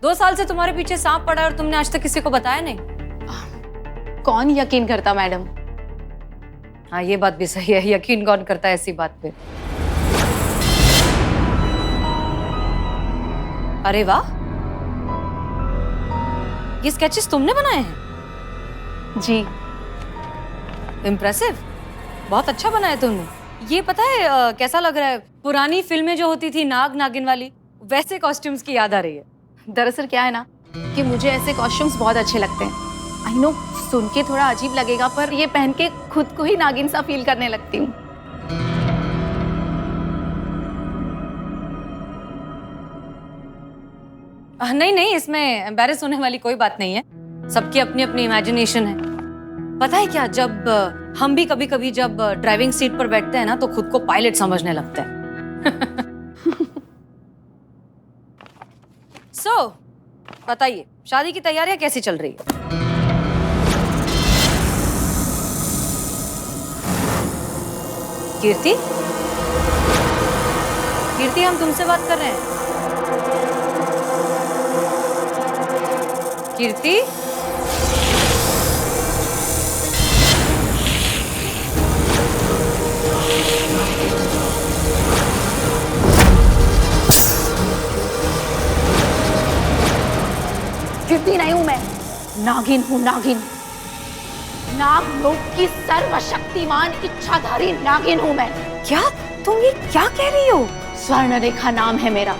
2 साल से तुम्हारे पीछे सांप पड़ा है और तुमने आज तक किसी को बताया नहीं। कौन यकीन करता मैडम? हाँ, ये बात भी सही है, यकीन कौन करता है ऐसी बात पे। अरे वाह, ये स्केचेस तुमने बनाए हैं? जी। इम्प्रेसिव, बहुत अच्छा बनाया तुमने। ये पता है कैसा लग रहा है? पुरानी फिल्में जो होती थी नाग नागिन वाली, वैसे कॉस्ट्यूम्स की याद आ रही है। दरअसल क्या है ना कि मुझे ऐसे कॉस्ट्यूम्स बहुत अच्छे लगते हैं। आई नो, सुन के थोड़ा अजीब लगेगा पर ये पहन के खुद को ही नागिन सा फील करने लगती हूँ। नहीं नहीं, इसमें एम्बैरेस होने वाली कोई बात नहीं है। सबकी अपनी अपनी इमेजिनेशन है। पता है क्या, जब हम भी कभी कभी जब ड्राइविंग सीट पर बैठते हैं ना तो खुद को पायलट समझने लगते हैं। सो, बताइए शादी की तैयारियां कैसी चल रही है? कीर्ति, कीर्ति, हम तुमसे बात कर रहे हैं। कीर्ति, कीर्ति नहीं हूं मैं, नागिन हूँ, नागिन। नागलोक की सर्वशक्तिमान इच्छाधारी नागिन हूँ मैं। क्या तुम ये क्या कह रही हो? स्वर्ण रेखा नाम है मेरा।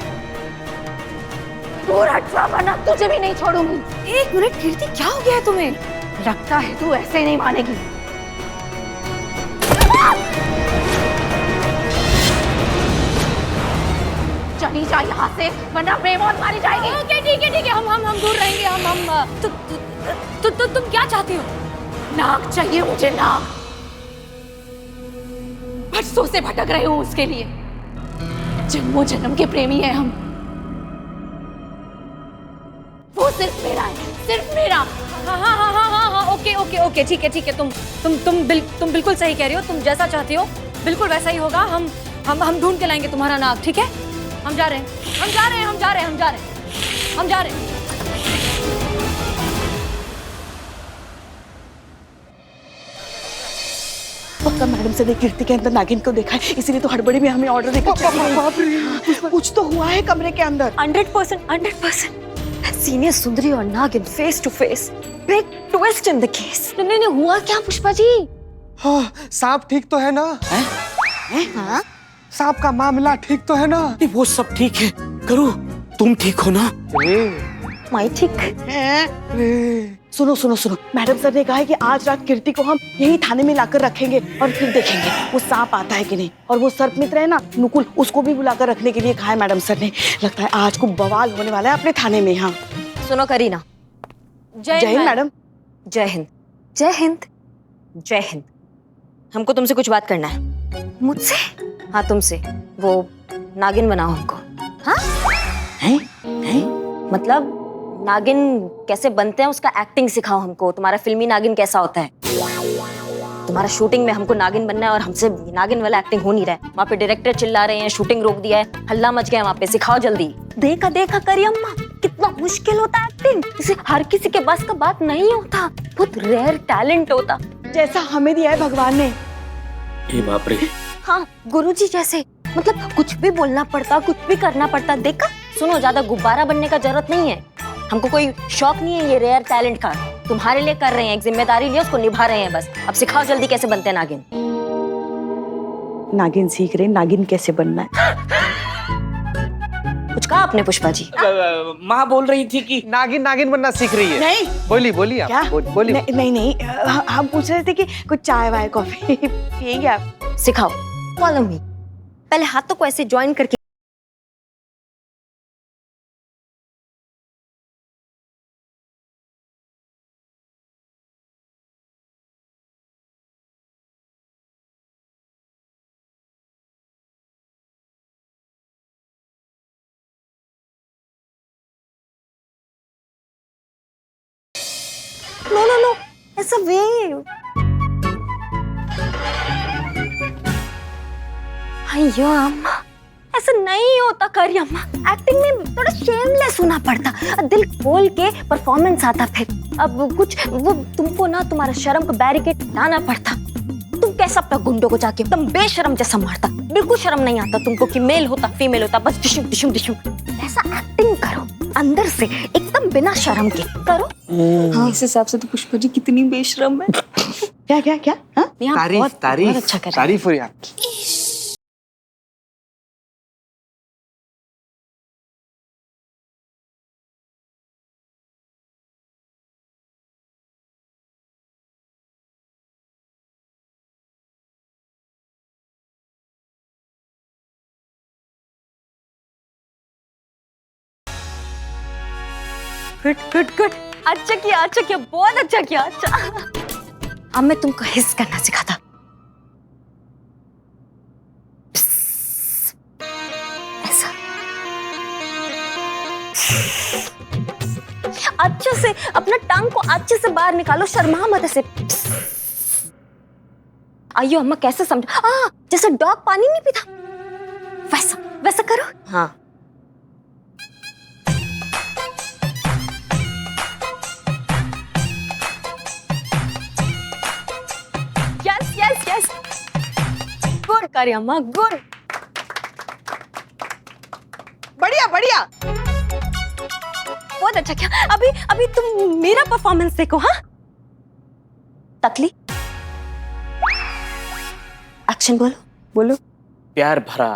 दूर हटवा वरना तुझे भी नहीं छोड़ूंगी। 1 मिनट कीर्ति, क्या हो गया है तुम्हें? लगता है तू ऐसे नहीं मानेगी। चली जा यहाँ से वरना बेमौत मारी जाएगी। ओके, ठीक है ठीक है, हम दूर रहेंगे। हम तुम क्या चाहती हो? नाग चाहिए मुझे, नाग। बरसों से भटक रही हूँ उसके लिए। जन्मों जन्म के प्रेमी हैं हम। वो सिर्फ मेरा है, सिर्फ मेरा। हाँ, ओके, ठीक है। तुम बिल्कुल सही कह रही हो। तुम जैसा चाहती हो बिल्कुल वैसा ही होगा। हम ढूंढ के लाएंगे तुम्हारा नाग, ठीक है? हम जा रहे हैं। पक्का मैडम से कीर्ति के अंदर नागिन को देखा है, इसीलिए तो हड़बड़ी में हमें ऑर्डर देकर कुछ तो हुआ है कमरे के अंदर। 100% सीनियर सुंदरी और Naagin face to face. Big twist in the case. नहीं, हुआ क्या पुष्पा जी? हाँ, सांप ठीक तो है ना? हाँ? सांप का मामला ठीक तो है ना? नहीं, वो सब ठीक है। करो, तुम ठीक हो ना? मैं ठीक। सुनो, मैडम सर ने कहा है कि आज रात कीर्ति को हम यही थाने में लाकर रखेंगे और फिर देखेंगे वो सांप आता है कि नहीं। और वो सर्प मित्र है ना नुकुल, उसको भी बुलाकर रखने के लिए कहा है मैडम सर ने। लगता है आज को बवाल होने वाला है अपने थाने में। हाँ, सुनो करीना। जय हिंद मैडम। जय हिंद। हमको तुमसे कुछ बात करना है। मुझसे? हाँ, तुमसे। वो नागिन बनाओ हमको। हाँ? मतलब नागिन कैसे बनते हैं उसका एक्टिंग सिखाओ हमको। तुम्हारा फिल्मी नागिन कैसा होता है? तुम्हारा शूटिंग में हमको नागिन बनना है और हमसे नागिन वाला एक्टिंग हो नहीं रहा है। वहाँ पे डायरेक्टर चिल्ला रहे हैं, शूटिंग रोक दिया है, हल्ला मच गया है वहाँ पे। सिखाओ जल्दी। देखा करी अम्मा, कितना मुश्किल होता है एक्टिंग। इसे हर किसी के बस का बात नहीं होता, बहुत रेयर टैलेंट होता। जैसा हमें दिया है भगवान ने। ये बाप रे। हाँ, गुरुजी जैसे। मतलब कुछ भी बोलना पड़ता, कुछ भी करना पड़ता। देखा? सुनो, ज्यादा गुब्बारा बनने का जरूरत नहीं है। हमको कोई शौक नहीं है ये रेयर टैलेंट का। तुम्हारे लिए कर रहे हैं, एक जिम्मेदारी लिए उसको निभा रहे हैं बस। अब सिखाओ जल्दी कैसे बनते हैं नागिन। नागिन सीख रहे, नागिन कैसे बनना है। कुछ कहा आपने पुष्पा जी? माँ बोल रही थी कि नागिन बनना सीख रही है। नहीं, बोली आप। क्या? बोली। नहीं, हम पूछ रहे थे कि कुछ चाय वाय कॉफी पिएंगे आप? सिखाओ। Follow me. पहले हाथों को ऐसे ज्वाइन करके नो, ऐसा वेव। अम्मा, ऐसा नहीं होता करी अम्मा, एक्टिंग में थोड़ा शेमलेस होना पड़ता, दिल खोल के परफॉर्मेंस आता फिर। अब कुछ वो तुमको ना तुम्हारा शर्म का बैरिकेड लाना पड़ता। तुम कैसा अपना गुंडों को जाके एकदम बेशर्म जैसा मारता, बिल्कुल शर्म नहीं आता तुमको कि मेल होता फीमेल होता, बस डिशुम डिशुम डिशुम। ऐसा एक्टिंग करो अंदर से एकदम बिना शर्म के करो। इस हिसाब से तो पुष्पा जी कितनी बेशर्म है। क्या क्या क्या? हाँ? तारीफ तारीफ बहुत अच्छा कर रहे हैं। तारीफ हो रही है आपकी। गुड गुड गुड, अच्छा किया, बहुत अच्छा किया। अच्छा, अब मैं तुमको हिस करना सिखाता। ऐसा अच्छे से अपना टंग को अच्छे से बाहर निकालो, शर्मा मत ऐसे। आइयो अम्मा, कैसे समझो, जैसे डॉग पानी नहीं पीता वैसा वैसा करो। हाँ यस गुड करी अम्मा, गुड, बढ़िया बढ़िया। बहुत अच्छा किया। अभी तुम मेरा परफॉर्मेंस देखो। हाँ, तकली एक्शन बोलो। प्यार भरा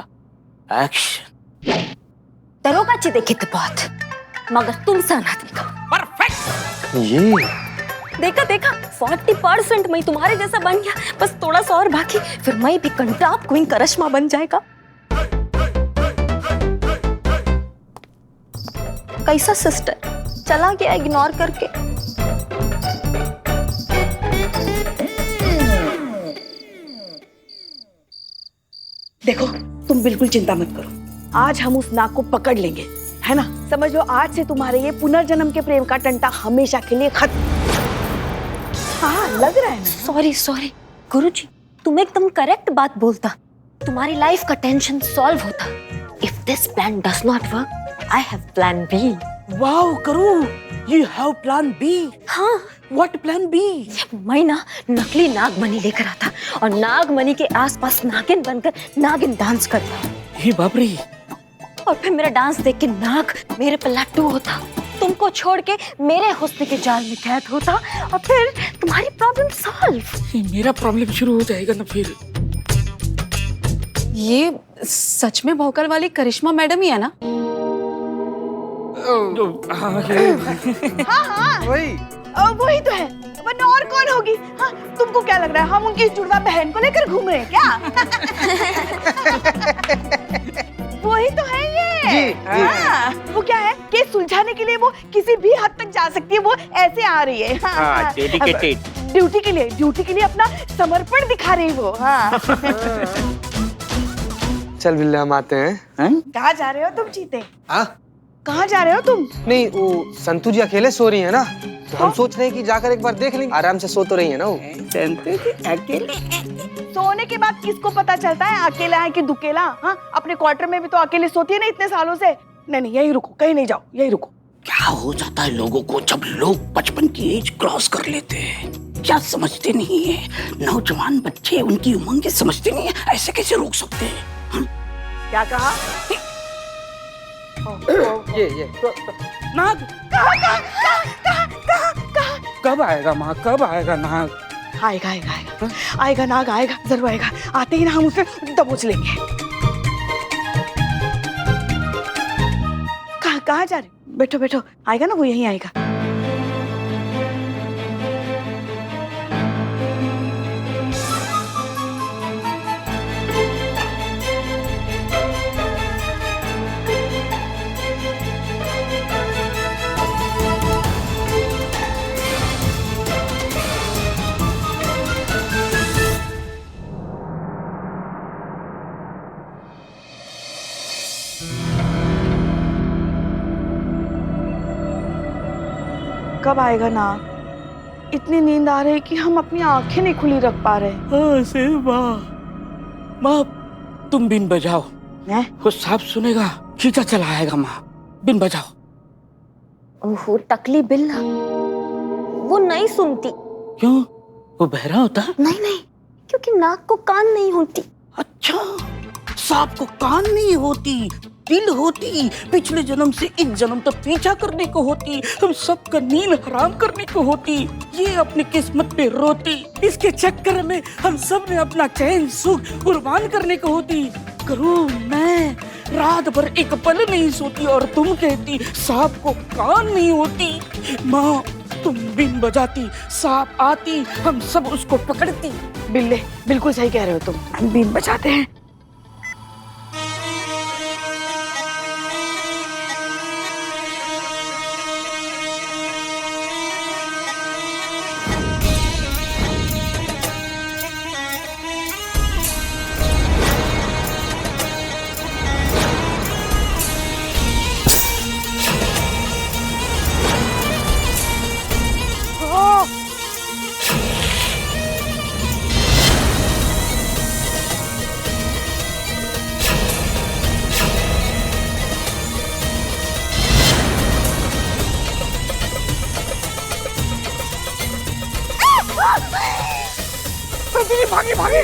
एक्शन। दरोगाची देखी तो बहुत, मगर तुम सा ना देखा। परफेक्ट। ये देखा 40% मैं तुम्हारे जैसा बन गया, बस थोड़ा सा और बाकी, फिर मैं भी कंटाप क्वीन करिश्मा बन जाएगा। कैसा सिस्टर, चला गया इग्नोर करके। देखो तुम बिल्कुल चिंता मत करो, आज हम उस नाग को पकड़ लेंगे, है ना? समझ लो आज से तुम्हारे ये पुनर्जन्म के प्रेम का टंटा हमेशा के लिए खत्म। हाँ लग रहा है ना? सॉरी गुरुजी, तुम एकदम करेक्ट बात बोलता, तुम्हारी लाइफ का टेंशन सॉल्व होता। If this plan does not work, I have plan B. Wow करू, यू हैव प्लान बी। हाँ, व्हाट प्लान बी? मैं ना नकली नागमणि लेकर आता और नागमणि के आसपास नागिन बनकर नागिन डांस करता, ये बाप रे। और फिर मेरा डांस देख के नाग मेरे पे लट्टू होता, तुमको छोड़ के मेरे हुस्न के जाल में कैद होता, और फिर तुम्हारी प्रॉब्लम सॉल्व। ये मेरा प्रॉब्लम शुरू हो जाएगा ना फिर। ये सच में भौकल वाली करिश्मा मैडम ही है ना? हाँ वही। वही तो है, वरना और कौन होगी? हाँ, तुमको क्या लग रहा है हम उनकी जुड़वा बहन को लेकर घूम रहे हैं क्या? वही तो है ये। जी, हाँ, वो क्या है कि सुलझाने के लिए वो किसी भी हद तक जा सकती है, वो ऐसे आ रही है। हाँ, डेडिकेटेड। ड्यूटी के लिए अपना समर्पण दिखा रही वो। हाँ। चल बिल्ला, हम आते हैं। कहाँ जा रहे हो तुम चीते? हाँ? कहाँ जा रहे हो तुम? नहीं, वो संतू जी अकेले सो रही है ना, तो हम सोच रहे हैं कि जाकर एक बार देख लेंगे। आराम से सो तो रही है ना वो। संतू जी अकेले? सोने के बाद किसको पता चलता है अकेला है कि दुकेला? हाँ, अपने क्वार्टर में भी तो अकेले सोती है ना इतने सालों से। नहीं, यही रुको, कहीं नहीं जाओ, यही रुको। क्या हो जाता है लोगों को जब लोग 55 की एज क्रॉस कर लेते हैं? क्या समझते नहीं है? नौजवान बच्चे उनकी उमंग समझते नहीं है, ऐसे कैसे रोक सकते हैं? क्या कहा? ये नाग कब आएगा माँ, कब आएगा नाग? आएगा नाग, आएगा, जरूर आएगा। आते ही ना हम उसे दबोच लेंगे। कहाँ जा रहे? बैठो, आएगा ना वो, यहीं आएगा। कब आएगा नाग? इतनी नींद आ रही है कि हम अपनी आंखें नहीं खुली रख पा रहे। माँ तुम बिन बजाओ, हैं? वो सांप सुनेगा खींचा चला आएगा माँ। बिन बजाओ। ओहो टकली बिल्ला, वो नहीं सुनती। क्यों, वो बहरा होता है? नहीं नहीं, क्योंकि नाक को कान नहीं होती। अच्छा, सांप को कान नहीं होती, दिल होती। पिछले जन्म से इस जन्म तक पीछा करने को होती, हम सबका नींद हराम करने को होती। ये अपनी किस्मत पे रोती, इसके चक्कर में हम सब ने अपना चैन सुख कुर्बान करने को होती। करूं मैं रात भर एक पल नहीं सोती और तुम कहती सांप को कान नहीं होती। माँ तुम बिन बजाती, सांप आती, हम सब उसको पकड़ती। बिल्ले बिल्कुल सही कह रहे हो तुम, हम बीन बजाते हैं। भागे भागे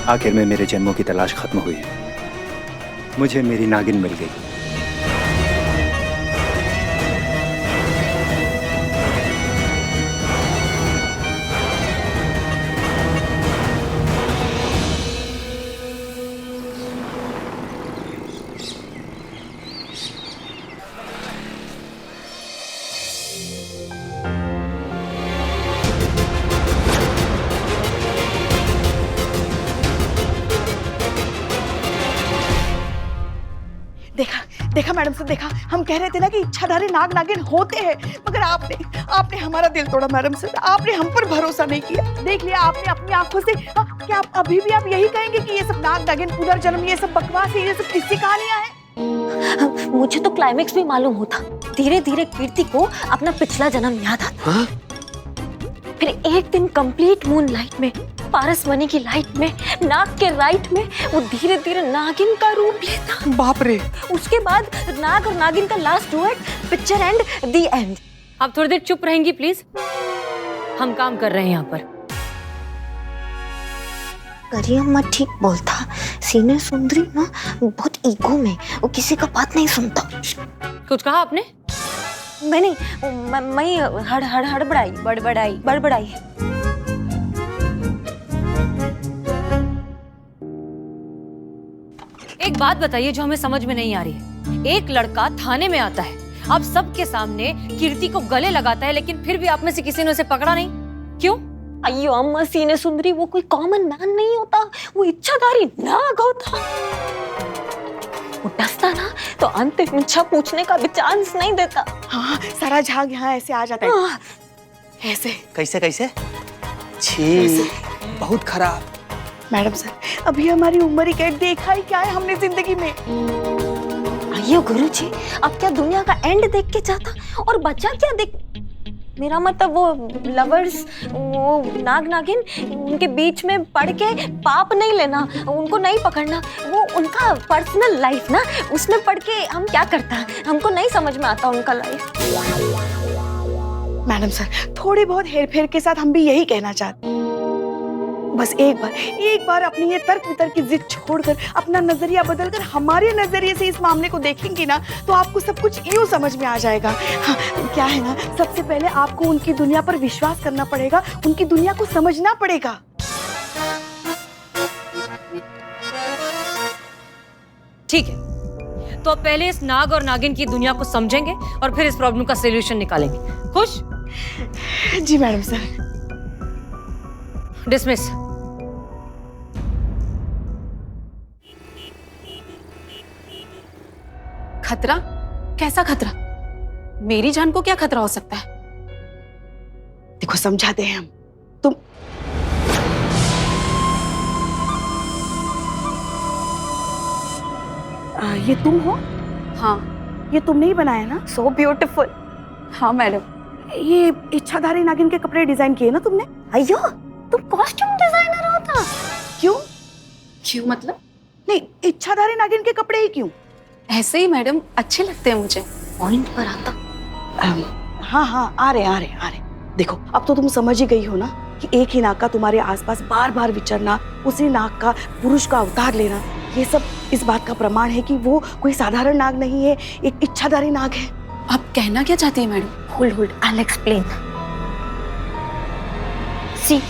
आखिर में मेरे जन्मों की तलाश खत्म हुई, मुझे मेरी नागिन मिल गई। देखा देखा मैडम से, देखा हम कह रहे थे ना कि इच्छाधारी नाग नागिन होते हैं, मगर आपने हमारा दिल तोड़ा मैडम से। आपने हम पर भरोसा नहीं किया। देख लिया आपने अपनी आंखों से। क्या आप अभी भी आप यही कहेंगे कि ये सब नाग नागिन पुनर्जन्म ये सब बकवास है, ये सब किस्सी कहानियां हैं? मुझे तो क्लाइमेक्स भी मालूम होता। धीरे धीरे कीर्ति को अपना पिछला जन्म याद आता। हाँ? फिर एक दिन कंप्लीट मून लाइट में, पारस मणि की लाइट में, नाग के राइट में वो धीरे धीरे नागिन का रूप लेता। बाप रे। उसके बाद नाग और नागिन का last duet, picture and the end. आप थोड़ी देर चुप रहेंगी प्लीज, हम काम कर रहे हैं यहाँ पर। करियम मत ठीक बोलता, सीने सुंदरी ना बहुत ईगो में, वो किसी का बात नहीं सुनता। कुछ कहा आपने? मैं नहीं, मैं हड़बड़ाई। एक बात बताइए जो हमें समझ में नहीं आ रही है। एक लड़का थाने में आता है, आप सबके सामने कीर्ति को गले लगाता है, लेकिन फिर भी आप में से किसी ने उसे पकड़ा नहीं, क्यों? अयो अम्मा, सीने सुंदरी वो कोई कॉमन मैन नहीं होता, वो इच्छाधारी नाग होता। वो डसता ना तो अंतिम इच्छा पूछने का भी चांस नहीं देता। हाँ, सारा झाग यहाँ ऐसे आ जाता है, ऐसे। कैसे कैसे? छी, बहुत खराब। मैडम सर, अभी हमारी उम्र ही क्या, देखा ही क्या है हमने जिंदगी में। अयो गुरुजी, अब क्या दुनिया का एंड देख के जाता और बचा क्या देख। मेरा मतलब वो लवर्स, वो नाग नागिन, उनके बीच में पड़ के पाप नहीं लेना, उनको नहीं पकड़ना, वो उनका पर्सनल लाइफ ना, उसमें पड़ के हम क्या करता, हमको नहीं समझ में आता उनका लाइफ। मैडम सर, थोड़ी बहुत हेरफेर के साथ हम भी यही कहना चाहते हैं। बस एक बार अपनी ये तर्क वितर्क की जिद छोड़कर अपना नजरिया बदलकर हमारे नजरिए से इस मामले को देखेंगे ना, तो आपको सब कुछ यूं समझ में आ जाएगा। हाँ, क्या है ना, सबसे पहले आपको उनकी दुनिया पर विश्वास करना पड़ेगा, उनकी दुनिया को समझना पड़ेगा। ठीक है, तो अब पहले इस नाग और नागिन की दुनिया को समझेंगे और फिर इस प्रॉब्लम का सॉल्यूशन निकालेंगे। खुश? जी मैडम सर। डिसमिस। खतरा? कैसा खतरा? मेरी जान को क्या खतरा हो सकता है? देखो, समझाते हैं हम। तुम ये तुम हो? हाँ। ये तुमने ही बनाया ना? So beautiful. हाँ मैडम। ये इच्छाधारी नागिन के कपड़े डिजाइन किए ना तुमने? अयो, तुम कॉस्ट्यूम डिजाइनर होता? क्यों? क्यों मतलब? नहीं, इच्छाधारी नागिन के कपड़े ही क्यों? ऐसे ही मैडम, अच्छे लगते हैं मुझे। पॉइंट पर आता। हाँ हाँ, आ रहे। देखो, अब तो तुम समझ ही गई हो ना कि एक ही नाग का तुम्हारे आसपास बार बार विचरना, उसी नाग का पुरुष का अवतार लेना, ये सब इस बात का प्रमाण है कि वो कोई साधारण नाग नहीं है, एक इच्छाधारी नाग है। आप कहना क्या चाहती हैं madam? Hold, I'll explain. See.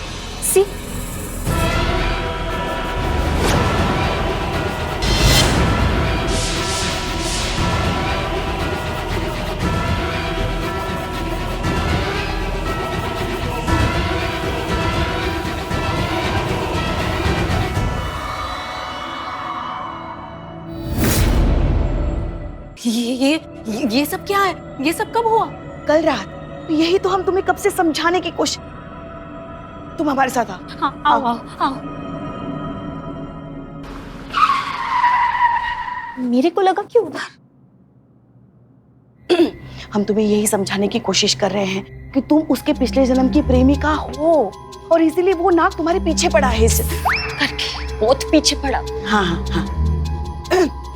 ये सब क्या है? ये सब कब हुआ? कल रात। यही तो हम तुम्हें कब से समझाने की कोशिश। तुम हमारे साथ आओ। हाँ, आओ। मेरे को लगा कि उधर। हम तुम्हें यही समझाने की कोशिश कर रहे हैं कि तुम उसके पिछले जन्म की प्रेमिका हो और इसीलिए वो नाग तुम्हारे पीछे पड़ा है करके बहुत पीछे पड़ा। हाँ।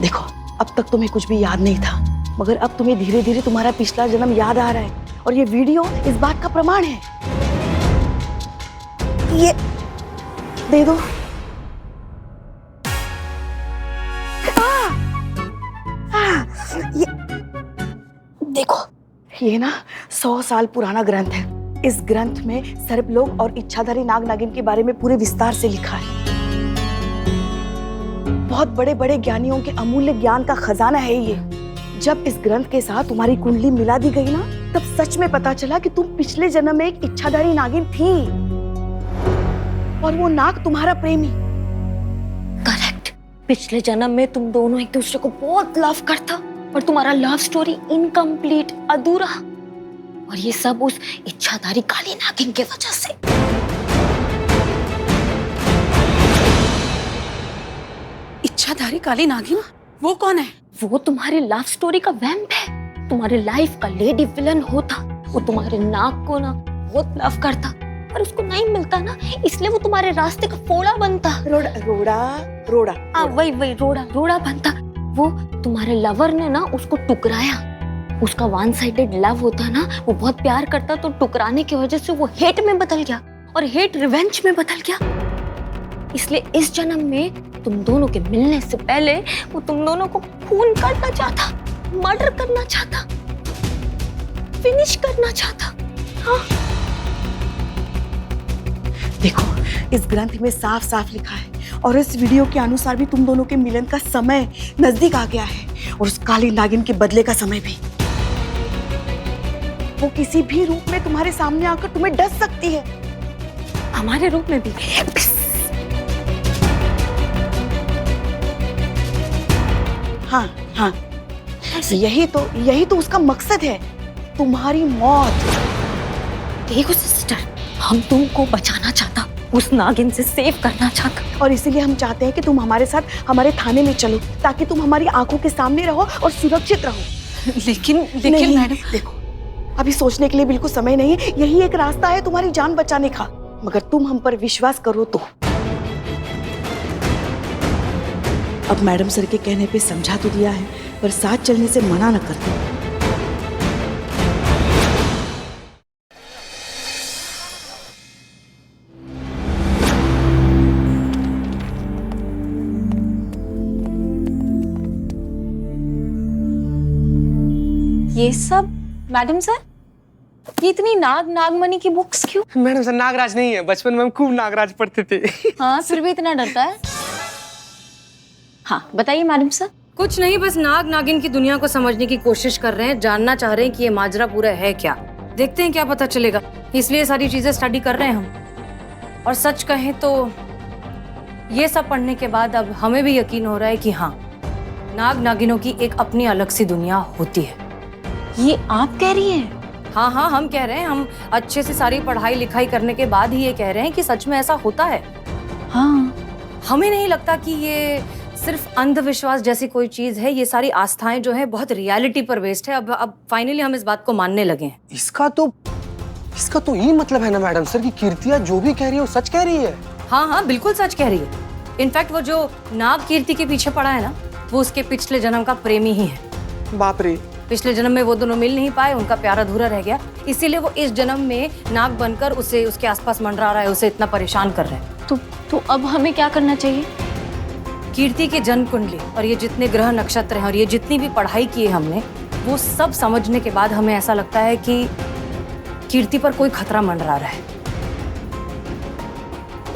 देखो, अब तक तुम्हें कुछ भी याद नहीं था, मगर अब तुम्हें धीरे धीरे तुम्हारा पिछला जन्म याद आ रहा है और ये वीडियो इस बात का प्रमाण है। ये दे दो। ये देखो, ये ना 100 साल पुराना ग्रंथ है। इस ग्रंथ में सर्पलोक और इच्छाधारी नाग नागिन के बारे में पूरे विस्तार से लिखा है। बहुत बड़े बड़े ज्ञानियों के अमूल्य ज्ञान का खजाना है ये। जब इस ग्रंथ के साथ तुम्हारी कुंडली मिला दी गई ना, तब सच में पता चला कि तुम पिछले जन्म में एक इच्छाधारी नागिन थी और वो नाग तुम्हारा प्रेमी। करेक्ट। पिछले जन्म में तुम दोनों एक दूसरे को बहुत लव करता और तुम्हारा लव स्टोरी इनकम्प्लीट, अधूरा, और ये सब उस इच्छाधारी काली नागिन की वजह से। इच्छाधारी काली नागिन? वो कौन है? वो तुम्हारी लव स्टोरी का वैम्प है, तुम्हारे लाइफ का लेडी विलन होता। वो तुम्हारे नाग को ना बहुत लव करता, पर उसको नहीं मिलता ना, इसलिए वो तुम्हारे रास्ते का फोड़ा बनता। रोड़ा। वही रोड़ा बनता। वो तुम्हारे लवर ने ना उसको टुकराया। उसका वन साइडेड लव होता ना, वो बहुत प्यार करता, तो टुकराने की वजह से वो हेट में बदल गया और हेट रिवेंज में बदल गया। इसलिए इस जन्म में तुम दोनों के मिलने से पहले वो तुम दोनों को खून करना चाहता, मर्डर करना चाहता, फिनिश करना चाहता। हाँ। देखो, इस ग्रंथ में साफ साफ लिखा है और इस वीडियो के अनुसार भी तुम दोनों के मिलन का समय नजदीक आ गया है और उस काली नागिन के बदले का समय भी। वो किसी भी रूप में तुम्हारे सामने आकर तुम्हें डस सकती है। हमारे रूप में भी। हाँ, यही तो उसका मकसद है, तुम्हारी मौत। देखो सिस्टर, हम तुमको बचाना चाहता, उस नागिन से सेव करना चाहता, और इसीलिए हम चाहते हैं कि तुम हमारे साथ हमारे थाने में चलो, ताकि तुम हमारी आंखों के सामने रहो और सुरक्षित रहो। लेकिन नहीं, मैडम, देखो, अभी सोचने के लिए बिल्कुल समय नहीं है। यही एक रास्ता है तुम्हारी जान बचाने का, मगर तुम हम पर विश्वास करो तो। अब मैडम सर के कहने पे समझा तो दिया है, पर साथ चलने से मना न कर दो। ये सब मैडम सर, ये इतनी नागमणि की बुक्स क्यों? मैडम सर नागराज नहीं है, बचपन में हम खूब नागराज पढ़ते थे। हाँ, फिर भी इतना डरता है। हाँ बताइए मैडम सर। कुछ नहीं, बस नाग नागिन की दुनिया को समझने की कोशिश कर रहे हैं, जानना चाह रहे हैं कि ये माजरा पूरा है क्या। देखते हैं क्या पता चलेगा, इसलिए सारी चीजें स्टडी कर रहे हैं हम। और सच कहें तो ये सब पढ़ने के बाद अब हमें भी यकीन हो रहा है कि हाँ, नाग नागिनों की एक अपनी अलग सी दुनिया होती है। ये आप कह रही हैं? हाँ हाँ, हम कह रहे हैं। हम अच्छे से सारी पढ़ाई लिखाई करने के बाद ही ये कह रहे हैं कि सच में ऐसा होता है। हाँ, हमें नहीं लगता कि ये सिर्फ अंधविश्वास जैसी कोई चीज है। ये सारी आस्थाएं जो है बहुत रियलिटी पर बेस्ड है। अब फाइनली हम इस बात को मानने लगे हैं। इसका तो यही मतलब है ना मैडम सर कि कीर्तिया जो भी कह रही है वो सच कह रही है। हाँ हाँ, बिल्कुल सच कह रही है। इनफैक्ट वो जो नाग कीर्ति के पीछे पड़ा है ना, वो उसके पिछले जन्म का प्रेमी ही है। बाप रे। पिछले जन्म में वो दोनों मिल नहीं पाए, उनका प्यार अधूरा रह गया, इसीलिए वो इस जन्म में नाग बनकर उसे उसके आसपास मंडरा रहा है, उसे इतना परेशान कर रहे हैं। तो अब हमें क्या करना चाहिए? कीर्ति के जन्म कुंडली और ये जितने ग्रह नक्षत्र हैं और ये जितनी भी पढ़ाई की है हमने, वो सब समझने के बाद हमें ऐसा लगता है कि कीर्ति पर कोई खतरा मंडरा रहा है।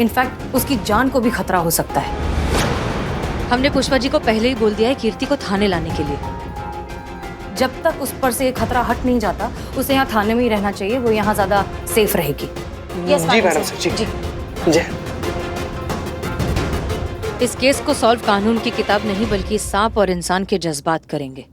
इनफैक्ट उसकी जान को भी खतरा हो सकता है। हमने पुष्पा जी को पहले ही बोल दिया है कीर्ति को थाने लाने के लिए। जब तक उस पर से ये खतरा हट नहीं जाता, उसे यहाँ थाने में ही रहना चाहिए, वो यहाँ ज्यादा सेफ रहेगी। जी मैडम सर, जी जी। इस केस को सॉल्व कानून की किताब नहीं बल्कि सांप और इंसान के जज्बात करेंगे।